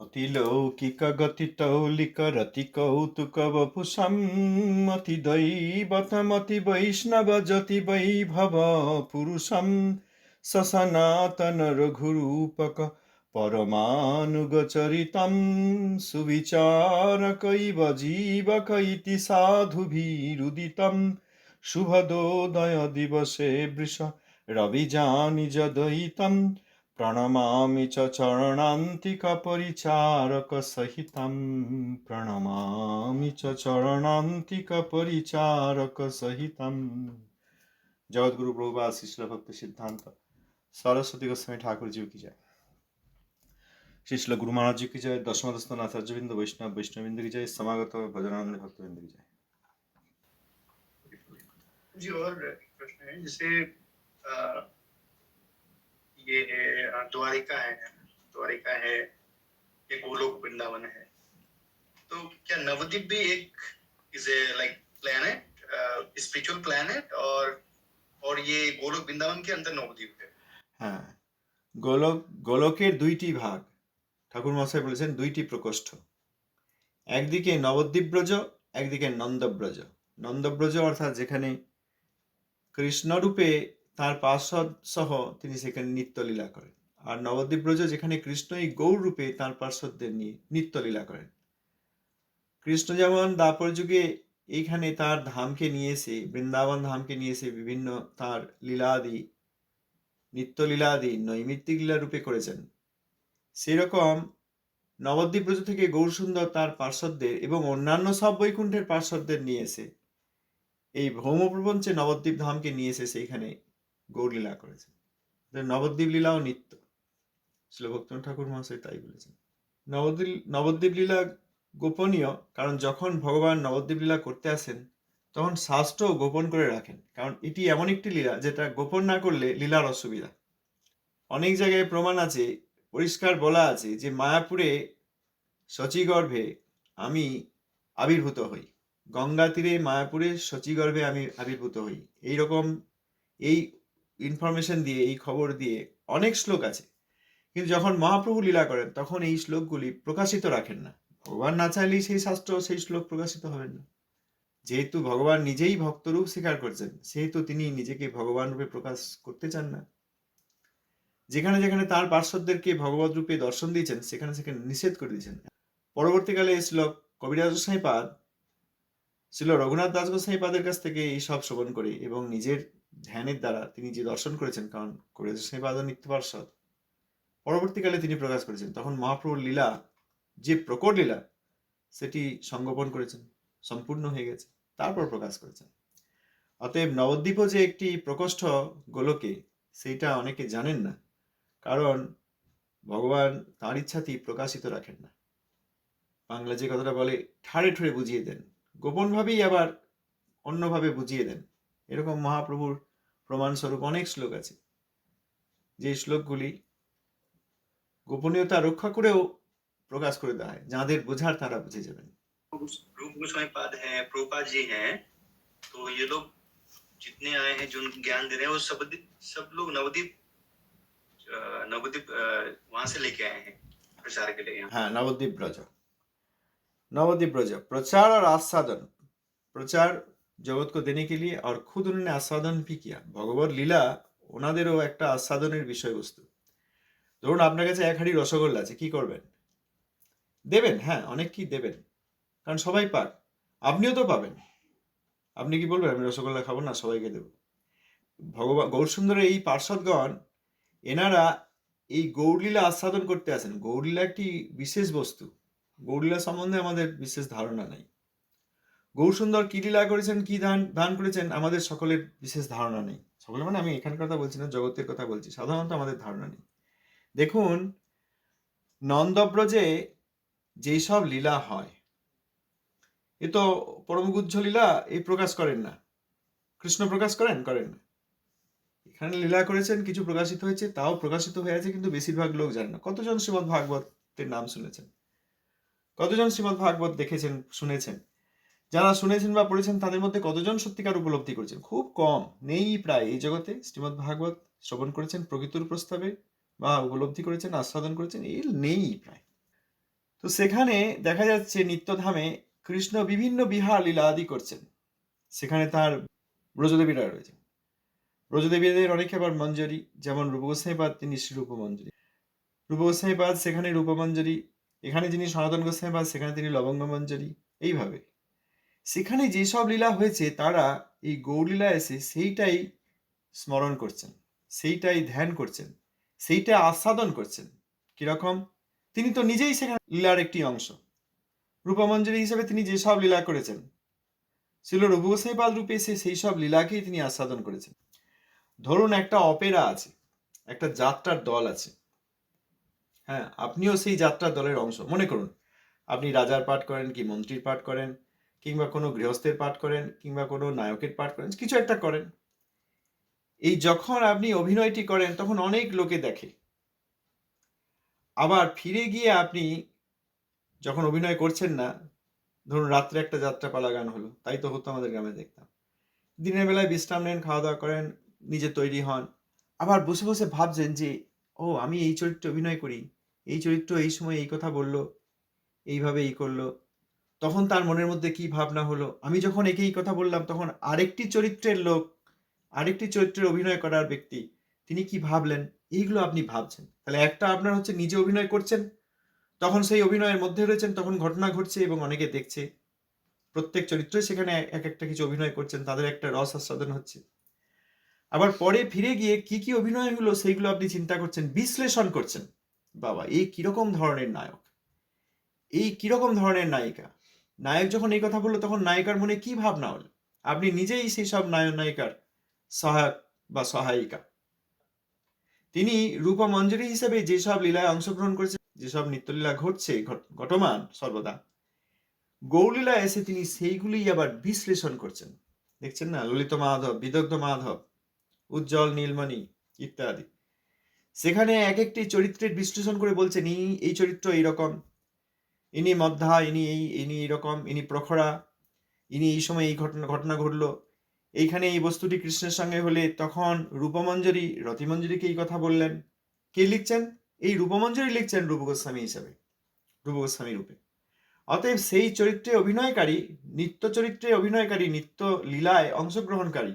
अतिलौकिकगतितौलिकरति कौतुकवपुषम् अतिदैवतमतिवैष्णवजति वैभव पुरुषम् ससनातनरघुरूपक परमानुगचरितं सुविचारकैव जीवक इति साधुभिरुदितं शुभदोदय दिवसे वृष रविजानिजदयितं प्रणमामि च चरणान्तिकपरिचारकसहितं प्रणमामि च चरणान्तिकपरिचारकसहितं। जगद्गुरु प्रभुपाद शिष्ल भक्ति सिद्धांत सरस्वती गोस्वामी ठाकुर जी की जय। शिष्ल गुरु महाराज जी की जय। दशमदस्तन आचार्यवृंद वैष्णववृंद की जय। समागत भजनानंद भक्तवृंद की जय। जी और प्रश्न है, जैसे ये है द्वारिका है, ये गोलोक वृंदावन है, तो क्या नवद्वीप भी एक is a like planet, spiritual planet, और ये गोलोक वृंदावन के अंदर नवद्वीप है? হ্যাঁ, গোলকের দুইটি ভাগ। ঠাকুর মশাই বলেছেন দুইটি প্রকোষ্ঠ, একদিকে নবদ্বীপ ব্রজ, একদিকে নন্দব্রজ। নন্দব্রজ অর্থাৎ যেখানে কৃষ্ণরূপে তার পার্ষদ সহ তিনি সেখানে নিত্যলীলা করেন, আর নবদ্বীপ ব্রজ যেখানে কৃষ্ণই গৌর রূপে তার পার্ষদদের নিয়ে নিত্যলীলা করেন। কৃষ্ণ যেমন দ্বাপর যুগে এইখানে তার ধামকে নিয়ে এসে, বৃন্দাবন ধামকে নিয়ে এসে বিভিন্ন তার লীলাদি, নিত্যলীলাদি নৈমিত্তিক লীলা রূপে করেছেন, সেরকম নবদ্বীপ ব্রজ থেকে গৌরসুন্দর তার পার্ষদদের এবং অন্যান্য সব বৈকুণ্ঠের পার্ষদদের নিয়ে এসে এই ভৌম প্রপঞ্চে নবদ্বীপ ধামকে নিয়ে এসে সেইখানে গৌরলীলা করেছেন। নবদ্বীপ লীলাও নিত্য, শ্রী ভক্তনাথ ঠাকুর মহাশয় তাই বলেছেন। নবদ্বীপ লীলা গোপনীয়, কারণ যখন ভগবান নবদ্বীপ লীলা করতে আসেন তখন শাস্ত্র গোপন করে রাখেন, কারণ এটি এমন একটি লীলা যেটা গোপন না করলে লীলার অসুবিধা। অনেক জায়গায় প্রমাণ আছে, পরিষ্কার বলা আছে যে মায়াপুরে শচীগর্ভে আমি আবির্ভূত হই, গঙ্গা তীরে মায়াপুরে শচীগর্ভে আমি আবির্ভূত হই। এইরকম এই ইনফরমেশন দিয়ে, এই খবর দিয়ে অনেক শ্লোক আছে, কিন্তু যখন মহাপ্রভু লীলা করেন তখন এই শ্লোকগুলি প্রকাশিত রাখেন না। ভগবান না চাইলেই সেই শাস্ত্র, সেই শ্লোক প্রকাশিত হবেন না। যেহেতু ভগবান নিজেই ভক্তরূপ স্বীকার করছেন, সেহেতু তিনি নিজেকে ভগবান রূপে প্রকাশ করতে চান না। যেখানে যেখানে তার পার্শ্বদেরকে ভগবত রূপে দর্শন দিয়েছেন সেখানে সেখানে নিষেধ করে দিয়েছেন। পরবর্তীকালে এই শ্লোক কবিরাজ গোসাইপাদ ছিল রঘুনাথ দাস গোসাইপাদের কাছ থেকে এই সব শ্রবণ করে এবং নিজের ধ্যানের দ্বারা তিনি যে দর্শন করেছেন, কারণ কবিরাজ গোসাইপাদ নিত্য পার্শ্বদ, পরবর্তীকালে তিনি প্রকাশ করেছেন। তখন মহাপ্রভুর লীলা, যে প্রকট লীলা, সেটি সংগোপন করেছেন, সম্পূর্ণ হয়ে গেছে, তারপর প্রকাশ করেছেন। অতএব নবদ্বীপও যে একটি প্রকোষ্ঠ গোলকে, সেইটা অনেকে জানেন না, কারণ ভগবান তাঁর ইচ্ছাতেই প্রকাশিত রাখেন না। বাংলা যে কথাটা বলে, ঠাড়ে ঠুড়ে বুঝিয়ে দেন, গোপনভাবেই আবার অন্যভাবে বুঝিয়ে দেন। এরকম মহাপ্রভুর প্রমাণস্বরূপ অনেক শ্লোক আছে, যে শ্লোকগুলি গোপনীয়তা রক্ষা করেও প্রকাশ করে দেওয়া হয়, যাদের বোঝার তারা বুঝে যাবেন। रूप गोस्वामी पाद हैं, प्रभुपाद जी हैं, तो ये लोग जितने आए हैं जो ज्ञान दे रहे हैं वो सब लोग नवद्वीप वहां से लेके आए हैं प्रचार के लिए। हाँ, नवद्वीप ब्रज प्रचार और आस्वादन, प्रचार जगत को देने के लिए, और खुद उन्होंने आस्वादन भी किया। भगवत लीला ওনাদেরও একটা আস্বাদনের বিষয়বস্তু। ধরুন আপনার কাছে এক হাঁড়ি রসগোল্লা আছে, কি করবেন? দেবেন, হ্যাঁ, অনেক কি দেবেন, কারণ সবাই পাক, আপনিও তো পাবেন। আপনি কি বলবেন আমি রসগোল্লা খাবো না, সবাইকে দেব? ভগবান গৌরসুন্দরের এই পার্ষদগণ, এনারা এই গৌরলীলা আস্বাদন করতে আসেন। গৌরলীলা একটি বিশেষ বস্তু, গৌরলীলা সম্বন্ধে আমাদের বিশেষ ধারণা নাই। গৌরসুন্দর কি লীলা করেছেন, কি দান করেছেন, আমাদের সকলের বিশেষ ধারণা নেই। সকলে মানে আমি এখানকার কথা বলছি না, জগতের কথা বলছি, সাধারণত আমাদের ধারণা নেই। দেখুন, নন্দব্রজে যেই সব লীলা হয়, এ তো পরমগুহ্য লীলা, এই প্রকাশ করেন না। কৃষ্ণ প্রকাশ করেন না। এখানে লীলা করেছেন, কিছু প্রকাশিত হয়েছে, তাও প্রকাশিত হয়ে আছে, কিন্তু বেশিরভাগ লোক জানে না। কতজন শ্রীমৎ ভাগবতের নাম শুনেছেন? কতজন শ্রীমৎ ভাগবত দেখেছেন, শুনেছেন? যারা শুনেছেন বা পড়েছেন তাদের মধ্যে কতজন সত্যিকার উপলব্ধি করেছেন? খুব কম, নেই প্রায় এই জগতে শ্রীমৎ ভাগবত শ্রবণ করেছেন প্রকৃতির প্রস্তাবে, বা উপলব্ধি করেছেন, আস্বাদন করেছেন, এই নেই প্রায়। তো সেখানে দেখা যাচ্ছে নিত্যধামে কৃষ্ণ বিভিন্ন বিহার লীলা আদি করছেন। সেখানে তার ব্রজদেবীরা রয়েছে। ব্রজদেবীদের অনেকে আবার মঞ্জরি, যেমন রূপ গোস্বামীপাদ তিনি শ্রীরূপ মঞ্জরি, রূপ গোস্বামীপাদ সেখানে রূপমঞ্জরি, এখানে যিনি সনাতন গোস্বামীপাদ সেখানে তিনি লবঙ্গ মঞ্জরি। এইভাবে সেখানে যেসব লীলা হয়েছে তারা এই গৌরলীলা এসে সেইটাই স্মরণ করছেন, সেইটাই ধ্যান করছেন, সেইটা আস্বাদন করছেন। কিরকম? তিনি তো নিজেই সেখানে লীলার একটি অংশ। রূপমঞ্জরি হিসেবে তিনি যেসব লীলা করেছেন, ছিল রূপ গোস্বামীপাদ রূপে এসে সেই সব লীলাকেই তিনি আস্বাদন করেছেন। ধরুন একটা অপেরা আছে, একটা যাত্রার দল আছে, হ্যাঁ, আপনিও সেই যাত্রার দলের অংশ। মনে করুন আপনি রাজার পাঠ করেন, কি মন্ত্রীর পাঠ করেন, কিংবা কোনো গৃহস্থের পাঠ করেন, কিংবা কোনো নায়কের পাঠ করেন, কিছু একটা করেন। এই যখন আপনি অভিনয়টি করেন তখন অনেক লোকে দেখে। আবার ফিরে গিয়ে আপনি যখন অভিনয় করছেন না, ধরুন রাত্রে একটা যাত্রাপালা গান হলো, তাই তো হতো আমাদের গ্রামে, দেখতাম। দিনের বেলায় বিশ্রাম নেন, খাওয়া দাওয়া করেন, নিজে তৈরি হন, আবার বসে বসে ভাবছেন যে ও আমি এই চরিত্রে অভিনয় করি, এই চরিত্র এই সময় এই কথা বললো, এইভাবে এই করলো। তখন তার মনের মধ্যে কি ভাবনা হলো, আমি যখন একে এই কথা বললাম তখন আরেকটি চরিত্রের লোক, আরেকটি চরিত্রের অভিনয় করার ব্যক্তি, তিনি কি ভাবলেন, এইগুলো আপনি ভাবছেন। তাহলে একটা আপনার হচ্ছে নিজে অভিনয় করছেন, তখন সেই অভিনয়ের মধ্যে রয়েছেন, তখন ঘটনা ঘটছে এবং অনেকে দেখছে। প্রত্যেক চরিত্রই সেখানে এক একটা কিছু অভিনয় করছেন, তাদের একটা রস আস্বাদন হচ্ছে। আবার পরে ফিরে গিয়ে কি কি অভিনয় হলো সেইগুলো আপনি চিন্তা করছেন, বিশ্লেষণ করছেন। বাবা এই কিরকম ধরনের নায়ক, এই কিরকম ধরনের নায়িকা, নায়ক যখন এই কথা বললো তখন নায়িকার মনে কি ভাবনা হলো, আপনি নিজেই সেই সব নায়ক নায়িকার সহায়ক বা সহায়িকা। তিনি রূপমঞ্জরি হিসেবে যেসব লীলায় অংশগ্রহণ করেছেন, যেসব নিত্যলীলা ঘটছে, ঘটমান সর্বদা, গৌরলীলা এসে তিনি সেইগুলি আবার বিশ্লেষণ করছেন। দেখছেন না, ললিত মাধব, বিদগ্ধ মাধব, উজ্জ্বল নীলমণি ইত্যাদি, সেখানে এক একটি চরিত্রের বিশ্লেষণ করে বলছেন এই চরিত্র এইরকম, ইনি মধ্যা, ইনি এইরকম, ইনি প্রখরা, ইনি এই সময় এই ঘটনা ঘটলো, এইখানে এই বস্তুটি কৃষ্ণের সঙ্গে হলে তখন রূপমঞ্জরি রতিমঞ্জরিকে এই কথা বললেন। কে লিখছেন? এই রূপমঞ্জরি লিখছেন রূপ গোস্বামী হিসাবে, রূপ গোস্বামী রূপে। অতএব সেই চরিত্রে অভিনয়কারী, নিত্য চরিত্রে অভিনয়কারী, নিত্য লীলায় অংশগ্রহণকারী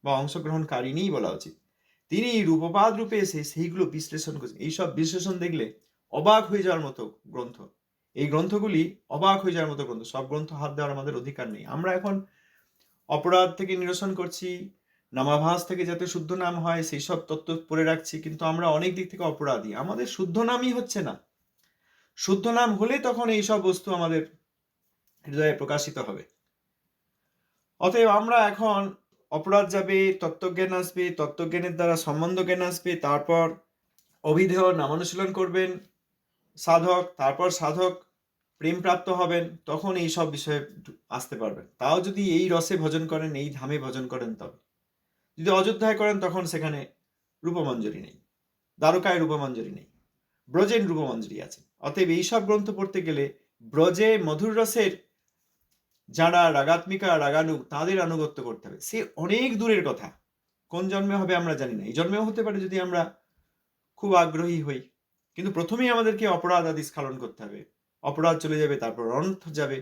বা অংশগ্রহণকারিনী বলা উচিত, তিনি রূপপাদ রূপে এসে সেইগুলো বিশ্লেষণ করছেন। এইসব বিশ্লেষণ দেখলে অবাক হয়ে যাওয়ার মতো গ্রন্থ। এই গ্রন্থগুলি অবাক হয়ে যাওয়ার মতো গ্রন্থ। সব গ্রন্থ হাত দেওয়ার আমাদের অধিকার নেই। আমরা এখন অপরাধ থেকে নিরসন করছি, নামাভাস থেকে যাতে শুদ্ধ নাম হয় সেই সব তত্ত্ব পড়ে রাখছি, কিন্তু আমরা অনেক দিক থেকে অপরাধী। আমাদের শুদ্ধ নামই হচ্ছে না। শুদ্ধ নাম হলে তখন এইসব বস্তু আমাদের হৃদয়ে প্রকাশিত হবে। অতএব আমরা এখন অপরাধ যাবে, তত্ত্বজ্ঞান আসবে, তত্ত্বজ্ঞানের দ্বারা সম্বন্ধ জ্ঞান আসবে, তারপর অভিধেয় নামানুশীলন করবেন সাধক, তারপর সাধক প্রেমপ্রাপ্ত হবেন, তখন এই সব বিষয়ে আসতে পারবেন। তাও যদি এই রসে ভজন করেন, এই ধামে ভজন করেন, তবে যদি অযোধ্যায় করেন তখন সেখানে রূপমঞ্জরি নেই, দ্বারকায় রূপমঞ্জরি নেই, ব্রজের রূপমঞ্জরি আছে। অতএব এইসব গ্রন্থ পড়তে গেলে ব্রজে মধুর রসের যারা রাগাত্মিকা রাগানুগ তাদের আনুগত্য করতে হবে। সে অনেক দূরের কথা, কোন জন্মে হবে আমরা জানি না, এই জন্মেও হতে পারে যদি আমরা খুব আগ্রহী হই। কিন্তু প্রথমেই আমাদেরকে অপরাধ আদি স্খলন করতে হবে। অপরাধ চলে যাবে, তারপর অনর্থ যাবে,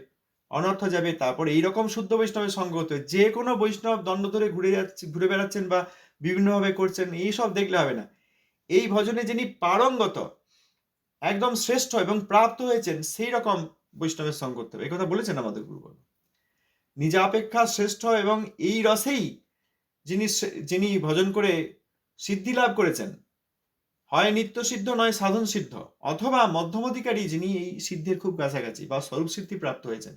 অনর্থ যাবে, তারপর এইরকম শুদ্ধ বৈষ্ণবের সঙ্গ হতে হবে। যে কোনো বৈষ্ণব দণ্ড ধরে ঘুরে বেড়াচ্ছেন বা বিভিন্নভাবে করছেন, এইসব দেখলে হবে না। এই ভজনে যিনি পারঙ্গত, একদম শ্রেষ্ঠ এবং প্রাপ্ত হয়েছেন, সেই রকম বৈষ্ণবের সঙ্গ করতে হবে। এই কথা বলেছেন আমাদের গুরুবর। নিজাপেক্ষা শ্রেষ্ঠ এবং এই রসেই যিনি ভজন করে সিদ্ধি লাভ করেছেন, হয় নিত্য সিদ্ধ নয় সাধন সিদ্ধ, অথবা মধ্যমধিকারী যিনি এই সিদ্ধির খুব কাছাকাছি বা স্বরূপ সিদ্ধি প্রাপ্ত হয়েছেন,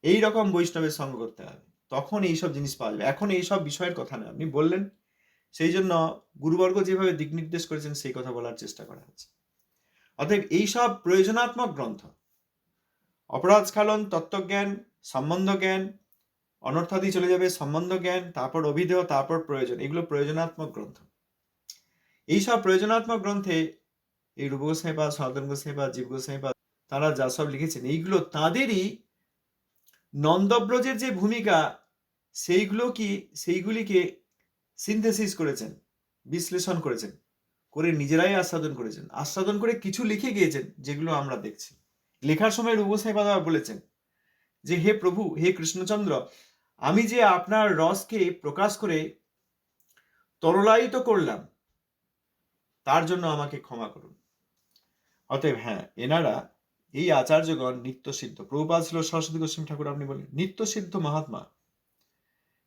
এই রকম বৈষ্ণবের সঙ্গ করতে হবে, তখন এইসব জিনিস পাওয়া যাবে। এখন এইসব বিষয়ের কথা না, আপনি বললেন, সেই জন্য গুরুবর্গ যেভাবে দিক নির্দেশ করেছেন সেই কথা বলার চেষ্টা করা হচ্ছে। অতএব এইসব প্রয়োজনাত্মক গ্রন্থ, অপরাধ স্খলন, তত্ত্বজ্ঞান, সম্বন্ধ জ্ঞান, অনর্থাদি চলে যাবে, সম্বন্ধ জ্ঞান, তারপর অভিধেয়, তারপর প্রয়োজন, এগুলো প্রয়োজনাত্মক গ্রন্থ। এইসব প্রয়োজনাত্মক গ্রন্থে এই রূপ গোস্বামীপাদ, সনাতন গোস্বামীপাদ, জীব গোস্বামীপাদ, তারা যা সব লিখেছেন, এইগুলো তাঁদেরই নন্দব্রজের যে ভূমিকা, সেইগুলিকে সিনথেসিস করেছেন, বিশ্লেষণ করেছেন, করে নিজেরাই আস্বাদন করেছেন, আস্বাদন করে কিছু লিখে গিয়েছেন, যেগুলো আমরা দেখছি। লেখার সময় রূপ গোস্বামী পাদ বলেছেন যে হে প্রভু, হে কৃষ্ণচন্দ্র, আমি যে আপনার রসকে প্রকাশ করে তরলায়িত করলাম, তার জন্য আমাকে ক্ষমা করুন। অতএব হ্যাঁ, এনারা এই আচার্যগণ নিত্য সিদ্ধ। প্রভুপাদ ছিল সরস্বতী গোস্বামী ঠাকুর, আপনি বলেন নিত্য সিদ্ধ মহাত্মা।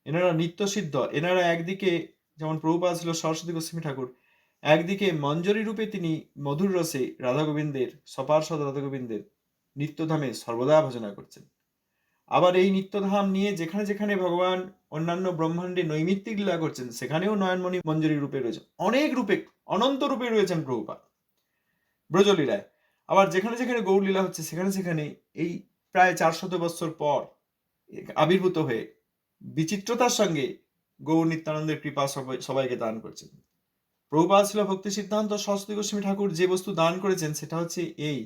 এনারা নিত্য সিদ্ধ। এনারা একদিকে যেমন প্রভুপাদ ছিল সরস্বতী গোস্বামী ঠাকুর, একদিকে মঞ্জরী রূপে তিনি মধুর রসে রাধা গোবিন্দের, সপার্ষদ রাধা গোবিন্দের নিত্যধামে সর্বদা ভজনা করছেন। আবার এই নিত্যধাম নিয়ে যেখানে যেখানে ভগবান অন্যান্য ব্রহ্মাণ্ডে নৈমিত্তিক লীলা করছেন, সেখানেও নয়নমণি মঞ্জরী রূপে রয়েছে, অনেক রূপে, অনন্ত রূপে রয়েছেন প্রভুপাদ ব্রজলীলায়। আবার যেখানে যেখানে গৌরলীলা হচ্ছে, সেখানে সেখানে এই প্রায় 400 বৎসর পর আবির্ভূত হয়ে বিচিত্রতার সঙ্গে গৌর নিত্যানন্দের কৃপা সবাইকে দান করছেন। প্রভুপাদ ছিল ভক্তি সিদ্ধান্ত সরস্বতী গোস্বামী ঠাকুর যে বস্তু দান করেছেন সেটা হচ্ছে এই,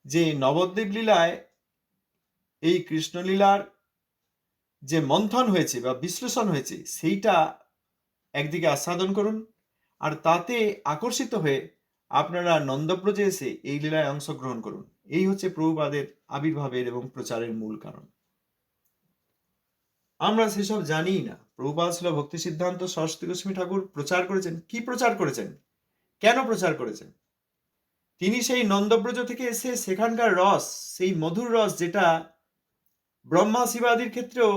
যে নবদ্বীপ লীলায় এই কৃষ্ণলীলার যে মন্থন হয়েছে বা বিশ্লেষণ হয়েছে, সেইটা একদিকে আস্বাদন করুন, আর তাতে আকর্ষিত হয়ে আপনারা নন্দব্রজে এসে এই লীলায় অংশগ্রহণ করুন। এই হচ্ছে প্রভুপাদের আবির্ভাবের এবং প্রচারের মূল কারণ। আমরা সেসব জানি না। প্রভুপাদ ছিল ভক্তি সিদ্ধান্ত সরস্বতী গোস্বামী ঠাকুর প্রচার করেছেন। কি প্রচার করেছেন? কেন প্রচার করেছেন? তিনি সেই নন্দব্রজ থেকে এসে সেখানকার রস, সেই মধুর রস যেটা ব্রহ্মা শিবাদির ক্ষেত্রেও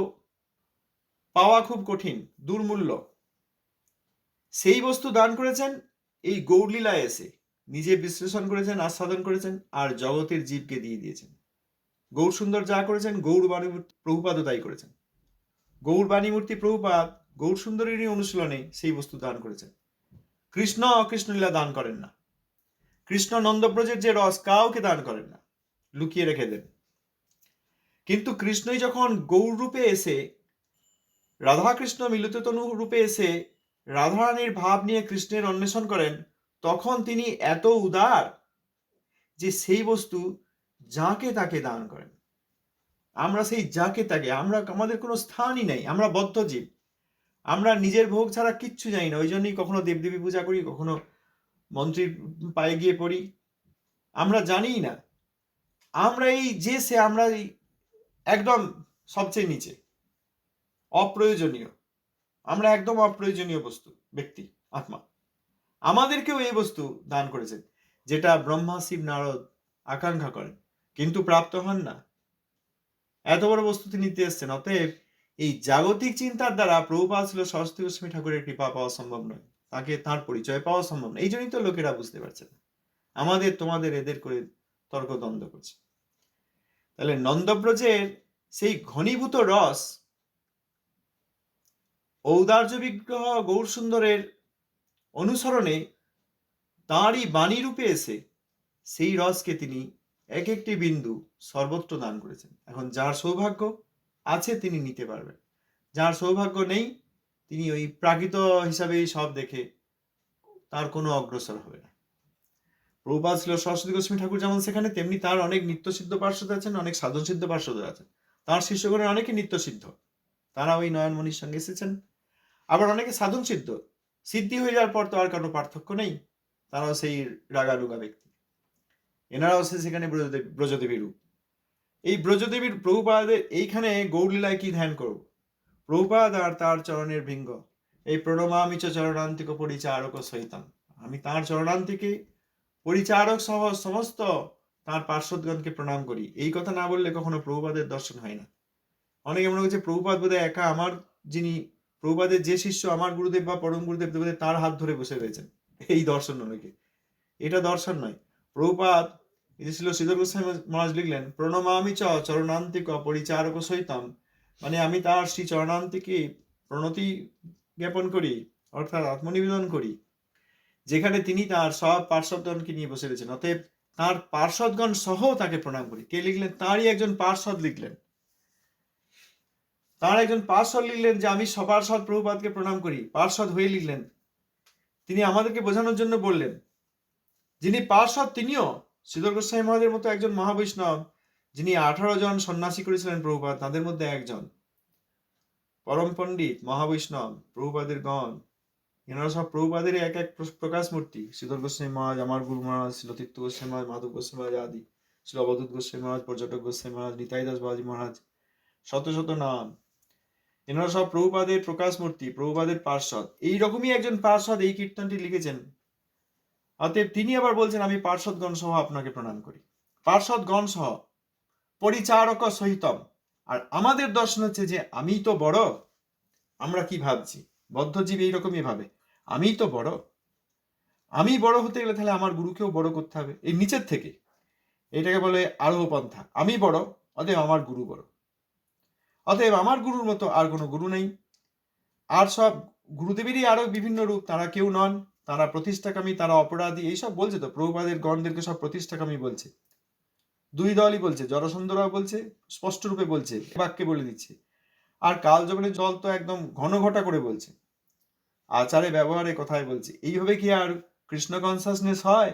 পাওয়া খুব কঠিন, দুর্মূল্য, সেই বস্তু দান করেছেন এই গৌরলীলায় এসে। নিজে বিশ্লেষণ করেছেন, আস্বাদন করেছেন, আর জগতের জীবকে দিয়ে দিয়েছেন। গৌর সুন্দর যা করেছেন, গৌর বাণীমূর্তি প্রভুপাদও তাই করেছেন। গৌর বাণীমূর্তি প্রভুপাদ গৌর সুন্দরেরই অনুশীলনে সেই বস্তু দান করেছেন। কৃষ্ণ কৃষ্ণলীলা দান করেন না। কৃষ্ণ নন্দব্রজের যে রস কাউকে দান করেন না, লুকিয়ে রেখে দেন। কিন্তু কৃষ্ণই যখন গৌর রূপে এসে, রাধাকৃষ্ণ মিলিত তনু রূপে এসে রাধারানীর ভাব নিয়ে কৃষ্ণের অন্বেষণ করেন, তখন তিনি এত উদার যে সেই বস্তু যাকে তাকে দান করেন। আমরা সেই যাকে তাকে, আমরা, আমাদের কোনো স্থানই নেই, আমরা বদ্ধ জীব, আমরা নিজের ভোগ ছাড়া কিচ্ছু জানি না। ওই জন্যই কখনো দেবদেবী পূজা করি, কখনো মন্ত্রীর পায়ে গিয়ে পড়ি, আমরা জানিই না। আমরা এই যে সে, আমরা একদম সবচেয়ে নিচে, অপ্রয়োজনীয়, আমরা একদম অপ্রয়োজনীয় বস্তু, ব্যক্তি, আত্মা। আমাদেরকেও এই বস্তু দান করেছেন, যেটা ব্রহ্মা শিব নারদ আকাঙ্ক্ষা করেন কিন্তু প্রাপ্ত হন না। এত বড় বস্তু তিনি নিতে এসছেন। অতএব এই জাগতিক চিন্তার দ্বারা প্রভুপাদ ছিল সরস্বতী গোস্বামী ঠাকুরের কৃপা পাওয়া সম্ভব নয়, তাকে তার পরিচয় পাওয়া সম্ভব নয়। এই জন্যই তো লোকেরা বুঝতে পারছে না, আমাদের তোমাদের এদের করে তর্কদ্বন্দ্ব করছে। তাহলে নন্দব্রজের সেই ঘনীভূত রস ঔদার্য বিগ্রহ গৌর সুন্দরের অনুসরণে তাঁরই বাণী রূপে এসে সেই রসকে তিনি এক একটি বিন্দু সর্বত্র দান করেছেন। এখন যার সৌভাগ্য আছে তিনি নিতে পারবেন, যার সৌভাগ্য নেই তিনি ওই প্রাকৃত হিসাবেই সব দেখে তার কোনো অগ্রসর হবে না। প্রভুপাদ ছিল সরস্বতী গোস্বামী ঠাকুর যেমন সেখানে, তেমনি তার অনেক নিত্য সিদ্ধ পার্শ্বদ আছেন, অনেক সাধন সিদ্ধ পার্শ্বদ আছেন। তার শিষ্যগণের অনেকে নিত্য সিদ্ধ, তারা ওই নয়নমণির সঙ্গে এসেছেন। আবার অনেকে সাধন সিদ্ধ, সিদ্ধি হয়ে যাওয়ার পর তো আর কোনো পার্থক্য নেই, তারাও সেই রাগারুগা ব্যক্তি। এনারাও সেখানে ব্রজদেবী রূপ। এই ব্রজদেবীর প্রভুপাদের এইখানে গৌরলীলায় কি ধ্যান করব? প্রভুপাদ আর তার চরণের ভৃঙ্গ, এই প্রণমামি চ চরণান্তিক পরিচারক সহিতম, আমি তার চরণান্তিকে পরিচারক সহ সমস্ত তার পার্শ্বদগণকে প্রণাম করি। এই কথা না বললে কখনো প্রভুপাদের দর্শন হয় না। অনেকে মনে করছে প্রভুপাদ বোধহয় একা, আমার যিনি প্রভুপাদের যে শিষ্য, আমার গুরুদেব বা পরম গুরুদেব, বোধহয় তার হাত ধরে বসে রয়েছেন, এই দর্শন অনেকে। এটা দর্শন নয়। প্রভুপাদ এই ছিল শ্রীধর গোস্বামী মহারাজ লিখলেন, প্রণমামি চ চরণান্তিক পরিচারক সহিতম, মানে আমি তার শ্রী চরণান্তিকে প্রণতি জ্ঞাপন করি, অর্থাৎ আত্মনিবেদন করি, যেখানে তিনি তার সব পার্শ্বদগণকে নিয়ে বসে রয়েছেন। অতএব তার পার্শ্বদগণ সহ তাকে প্রণাম করি। কে লিখলেন? তারই একজন পার্শ্বদ লিখলেন। তার একজন পার্শ্বদ লিখলেন যে আমি সপার্শ্বদ প্রভুপাদকে প্রণাম করি। পার্শ্বদ হয়ে লিখলেন। তিনি আমাদেরকে বোঝানোর জন্য বললেন, যিনি পার্শ্বদ তিনিও শ্রীধর গোস্বামী মহারাজের মতো একজন মহাবৈষ্ণব, যিনি 18 জন সন্ন্যাসী করেছিলেন প্রভুপাদ, তাদের মধ্যে একজন পরম পণ্ডিত মহাবৈষ্ণব প্রভুপাদের গণ। এনারা সব প্রভুপাদের এক এক প্রকাশ মূর্তি। শ্রীধর গোস্বামী মহারাজ, আমার গুরু মহারাজ, শিলতীর্থ গোস্বামী মহারাজ, মাধব গোস্বামী মহারাজ আদি শ্রী অবধূত গোস্বামী মহারাজ, পর্যটক গোস্বামী মহারাজ, নিতাই দাস বাবাজি মহারাজ, শত শত নাম। এনারা সব প্রভুপাদের প্রকাশ মূর্তি, প্রভুপাদের পার্ষদ। এইরকমই একজন পার্ষদ এই কীর্তনটি লিখেছেন। অতএব তিনি আবার বলছেন, আমি পার্ষদগণ সহ আপনাকে প্রণাম করি। পার্ষদগণ সহ, পরিচারক সহিতম। আর আমাদের দর্শন হচ্ছে যে আমি তো বড়। আমরা কি ভাবছি? বদ্ধজীব এইরকমই ভাবে, আমি তো বড়। আমি বড় হতে গেলে তাহলে আমার গুরুকেও বড় করতে হবে, এই নিচের থেকে। এটাকে বলে আরোহ পন্থা। আমি বড়, অতএব আমার গুরু বড়। অতএব আমার গুরুর মতো আর কোনো গুরু নেই। আর সব গুরুদেবেরই আরো বিভিন্ন রূপ, তারা কেউ নন, তারা প্রতিষ্ঠাকামী, তারা অপরাধী, এইসব বলছে তো। প্রভুপাদের গণদেরকে সব প্রতিষ্ঠাকামী বলছে। দুই দলই বলছে, জরাসন্ধরাও বলছে, স্পষ্ট রূপে বলছে, বাক্যে বলে দিচ্ছে। আর কাল যবনের জল তো একদম ঘন ঘটা করে বলছে, আচারে ব্যবহারে কথায় বলছে। এইভাবে কি আর কৃষ্ণ কনসাসনেস হয়?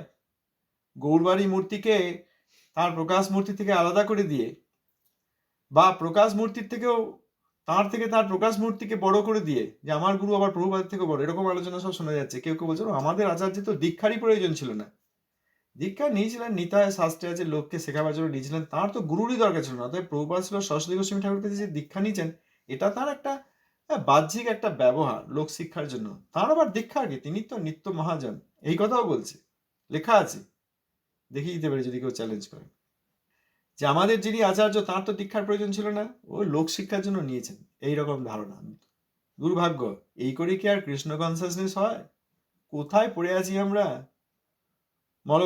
গৌরবারী মূর্তিকে তার প্রকাশ মূর্তি থেকে আলাদা করে দিয়ে, বা প্রকাশ মূর্তির থেকেও তার থেকে তার প্রকাশ মূর্তিকে বড় করে দিয়ে, যে আমার গুরু আবার প্রভুপাদের থেকে বড়, এরকম আলোচনা সব শোনা যাচ্ছে। কেউ কেউ বলছে আমাদের আচার্য তো দীক্ষারই প্রয়োজন ছিল না। দীক্ষা নিয়েছিলেন নিতায় শাস্ত্রে আছে, লোককে শেখাবার জন্য নিয়েছিলেন, তার তো গুরুরই দরকার ছিল না। অতএব প্রভুপাদ ছিল সরস্বতী গোস্বামী ঠাকুর কাছে যে দীক্ষা নিয়েছেন, এটা তার একটা বাহ্যিক একটা ব্যবহার লোক শিক্ষার জন্য। তার আবার দীক্ষা কি? তিনি তো নিত্য মহাজন, এই কথাও বলছে, লেখা আছে, দেখিয়ে দিতে পারে যদি কেউ চ্যালেঞ্জ করে। যে আমাদের যিনি আচার্য, তার তো দীক্ষার প্রয়োজন ছিল না, ও লোক শিক্ষার জন্য নিয়েছেন, এইরকম ধারণা। দুর্ভাগ্য। এই করে কি আর কৃষ্ণ কনসাসনেস হয়? কোথায় পড়ে আছি আমরা? মল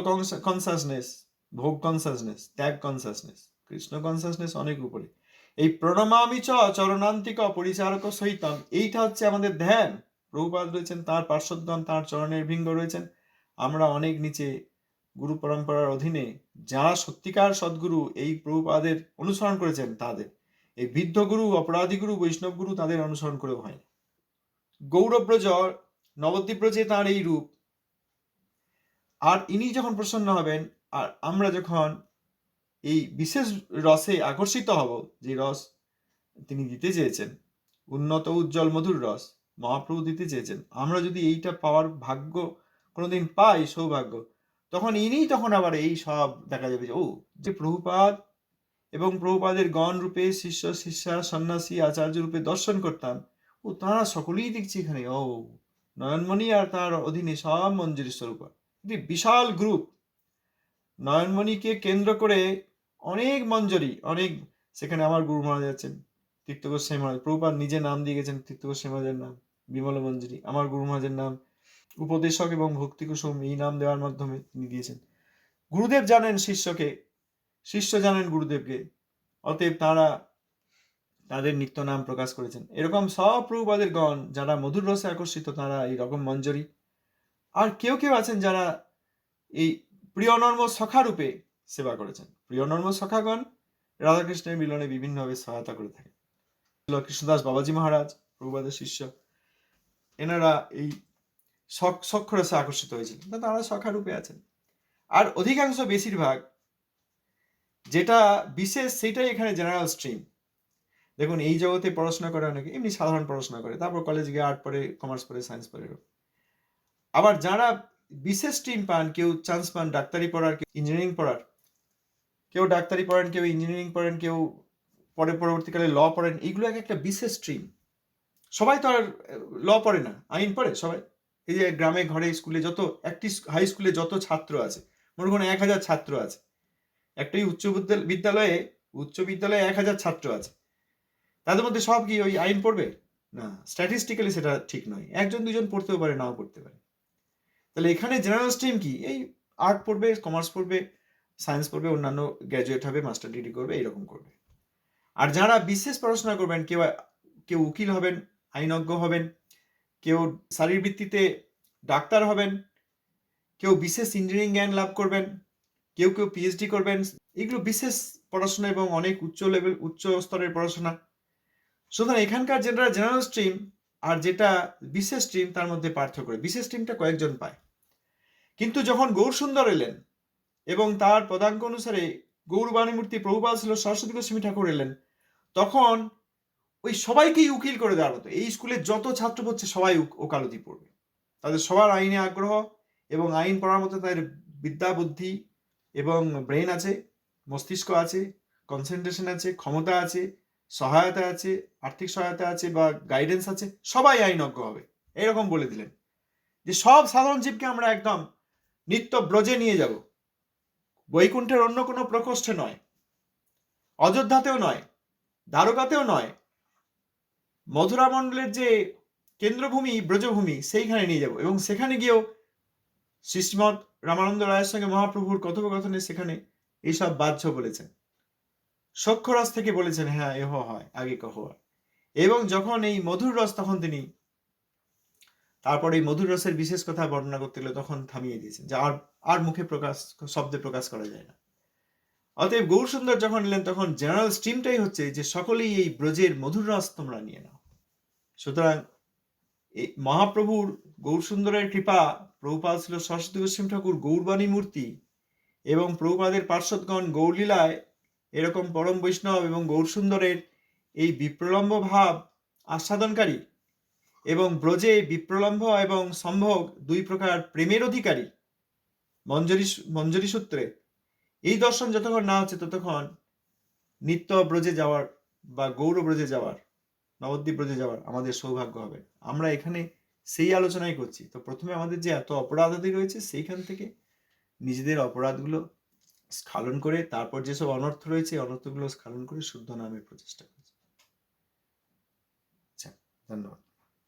কনসাসনেস, ভোগ কনসাসনেস, ত্যাগ কনসাসনেস। কৃষ্ণ কনসাসনেস অনেক উপরে। এই প্রণমামি চরণান্তিক পরিচারক সহিতম, এইটা হচ্ছে আমাদের ধ্যান। প্রভুপাদ রয়েছেন, তার পার্শ্বদগণ তার চরণের ভৃঙ্গ রয়েছেন, আমরা অনেক নিচে। গুরু পরম্পরার অধীনে যারা সত্যিকার সদ্গুরু এই প্রভুপাদের অনুসরণ করেছেন, তাদের এই বৃদ্ধ গুরু, অপরাধী গুরু, বৈষ্ণব গুরু তাদের অনুসরণ করে হয়। গৌরব্রজ, নবদ্বীপ ব্রজে তাঁর এই রূপ। আর ইনি যখন প্রসন্ন হবেন, আর আমরা যখন এই বিশেষ রসে আকর্ষিত হব, যে রস তিনি দিতে চেয়েছেন, উন্নত উজ্জ্বল মধুর রস মহাপ্রভু দিতে চেয়েছেন, আমরা যদি এইটা পাওয়ার ভাগ্য কোনোদিন পাই, সৌভাগ্য, তখন তখন আবার এই সব দেখা যাবে যে ও, যে প্রভুপাদ এবং প্রভুপাদের গণ রূপে শিষ্য শিষ্যা সন্ন্যাসী আচার্য রূপে দর্শন করতাম, ও তারা সকলেই দেখছি এখানে, ও নয়নমণি আর তার অধীনে সব মঞ্জুরি স্বরূপা, একটি বিশাল গ্রুপ। নয়নমণিকে কেন্দ্র করে অনেক মঞ্জরি, অনেক। সেখানে আমার গুরু মহারাজ আছেন, তীর্থ গোস্বামী মহারাজ। প্রভুপাদ নিজে নাম দিয়ে গেছেন, তীর্থ গোস্বামী মহারাজের নাম বিমল মঞ্জরি। আমার গুরু মহারাজের নাম উপদেশক এবং ভক্তি কুসুম, এই নাম দেওয়ার মাধ্যমে তিনি দিয়েছেন। গুরুদেব জানেন শিষ্যকে, শিষ্য জানেন গুরুদেবকে, অতএব তারা তাদের নিত্য নাম প্রকাশ করেছেন। এরকম সব প্রভুপাদের গণ যারা মধুর রসে আকর্ষিত, তারা এইরকম মঞ্জরি। আর কেউ কেউ আছেন যারা এই প্রিয়নর্ম সখা রূপে সেবা করেছেন। প্রিয়নর্ম সখাগণ রাধাকৃষ্ণের মিলনে বিভিন্নভাবে সহায়তা করে থাকেন। কৃষ্ণদাস বাবাজি মহারাজ প্রভুপাদের শিষ্য, এনারা এই সক্ষরসে আকর্ষিত হয়েছিলেন, তারা সখা রূপে আছেন। আর অধিকাংশ, বেশিরভাগ যেটা বিশেষ, সেটাই এখানে জেনারেল স্ট্রিম। দেখুন, এই জগতে পড়াশোনা করে অনেকে, এমনি সাধারণ পড়াশোনা করে, তারপর কলেজ গিয়ে আর্ট পড়ে, কমার্স পড়ে, সায়েন্স পড়ে। আবার যারা বিশেষ স্ট্রিম পান, কেউ চান্স পান ডাক্তারি পড়ার, কেউ ইঞ্জিনিয়ারিং পড়ার, কেউ ডাক্তারি পড়েন, কেউ ইঞ্জিনিয়ারিং পড়েন, কেউ পরবর্তীকালে ল পড়েন। এইগুলো একটা বিশেষ স্ট্রিম। সবাই তো আর ল পড়ে না, আইন পড়ে সবাই। এই যে গ্রামে ঘরে স্কুলে যত, একটি হাই স্কুলে যত ছাত্র আছে, মনে করুন 1000 ছাত্র আছে। একটাই উচ্চ বিদ্যালয়ে 1000 ছাত্র আছে, তাদের মধ্যে সব কি ওই আইন পড়বে? না, স্ট্যাটিস্টিক্যালি সেটা ঠিক নয়। একজন দুজন পড়তেও পারে, নাও পড়তে পারে। তাহলে এখানে জেনারেল স্ট্রিম কি? এই আর্ট পড়বে, কমার্স পড়বে, সায়েন্স পড়বে, অন্যান্য গ্র্যাজুয়েট হবে, মাস্টার ডিগ্রি করবে, এইরকম করবে। আর যারা বিশেষ পড়াশোনা করবেন, কেউ উকিল হবেন, আইনজ্ঞ হবেন, কেউ শারীরবৃত্তিতে ডাক্তার হবেন, কেউ বিশেষ ইঞ্জিনিয়ারিং জ্ঞান লাভ করবেন, কেউ পিএইচডি করবেন। এগুলো বিশেষ পড়াশোনা এবং অনেক উচ্চ স্তরের পড়াশোনা। সুতরাং এখানকার যেটা জেনারেল স্ট্রিম আর যেটা বিশেষ স্ট্রিম, তার মধ্যে পার্থক্য। বিশেষ স্ট্রিমটা কয়েকজন পায়। কিন্তু যখন গৌরসুন্দর এলেন এবং তার পদাঙ্ক অনুসারে গৌরবাণীমূর্তি প্রভুপাদ ছিল সরস্বতী গোস্বামী ঠাকুর এলেন, তখন ওই সবাইকেই উকিল করে দেওয়ার মতো। এই স্কুলে যত ছাত্র পড়ছে সবাই ওকালতি পড়বে, তাদের সবার আইনে আগ্রহ এবং আইন পড়ার মতো তাদের বিদ্যা বুদ্ধি এবং ব্রেন আছে। মস্তিষ্ক আছে, কনসেন্ট্রেশন আছে, ক্ষমতা আছে, সহায়তা আছে, আর্থিক সহায়তা আছে বা গাইডেন্স আছে, সবাই আইনজ্ঞ হবে, এরকম বলে দিলেন। যে সব সাধারণ জীবকে আমরা একদম নিত্য ব্রজে নিয়ে যাব, বৈকুণ্ঠের অন্য কোনো প্রকোষ্ঠে নয়, অযোধ্যাতেও নয়, দ্বারকাতেও নয়, মথুরা মণ্ডলের যে কেন্দ্রভূমি ব্রজভূমি সেইখানে নিয়ে যাব, এবং সেখানে গিয়েও শ্রীশ্রীমৎ রামানন্দ রায়ের সঙ্গে মহাপ্রভুর কথোপকথনে সেখানে এইসব বাহ্য বলেছেন, সক্ষরস থেকে বলেছেন হ্যাঁ এহ হয় আগে কহ হয়। এবং যখন এই মধুর রস, তখন তিনি তারপরে এই মধুর রসের বিশেষ কথা বর্ণনা করতে গেলে তখন থামিয়ে দিয়েছেন, যে আর মুখে প্রকাশ, শব্দে প্রকাশ করা যায় না। অতএব গৌরসুন্দর যখন এলেন, তখন জেনারেল স্ট্রিমটাই হচ্ছে যে সকলেই এই ব্রজের মধুর রস তোমরা নিয়ে নাও। সুতরাং এই মহাপ্রভুর গৌরসুন্দরের কৃপা, প্রভুপাদ ছিল সরস্বতী গোস্বামী ঠাকুর গৌরবাণী মূর্তি, এবং প্রভুপাদের পার্শ্বদগণ গৌরলীলায় এরকম পরম বৈষ্ণব এবং গৌরসুন্দরের এই বিপ্রলম্ব ভাব আস্বাদনকারী, এবং ব্রজে বিপ্রলম্ব এবং সম্ভোগ দুই প্রকার প্রেমের অধিকারী মঞ্জরি সূত্রে, এই দর্শন যতক্ষণ না হচ্ছে ততক্ষণ নিত্য ব্রজে যাওয়ার বা গৌর ব্রজে যাওয়ার, নবদ্বীপ ব্রজে যাওয়ার আমাদের সৌভাগ্য হবে। আমরা এখানে সেই আলোচনাই করছি। তো প্রথমে আমাদের যে এত অপরাধাদি রয়েছে, সেইখান থেকে নিজেদের অপরাধগুলো স্খলন করে, তারপর যেসব অনর্থ রয়েছে অনর্থগুলো স্খলন করে শুদ্ধ নামের প্রচেষ্টা করছি। আচ্ছা, ধন্যবাদ।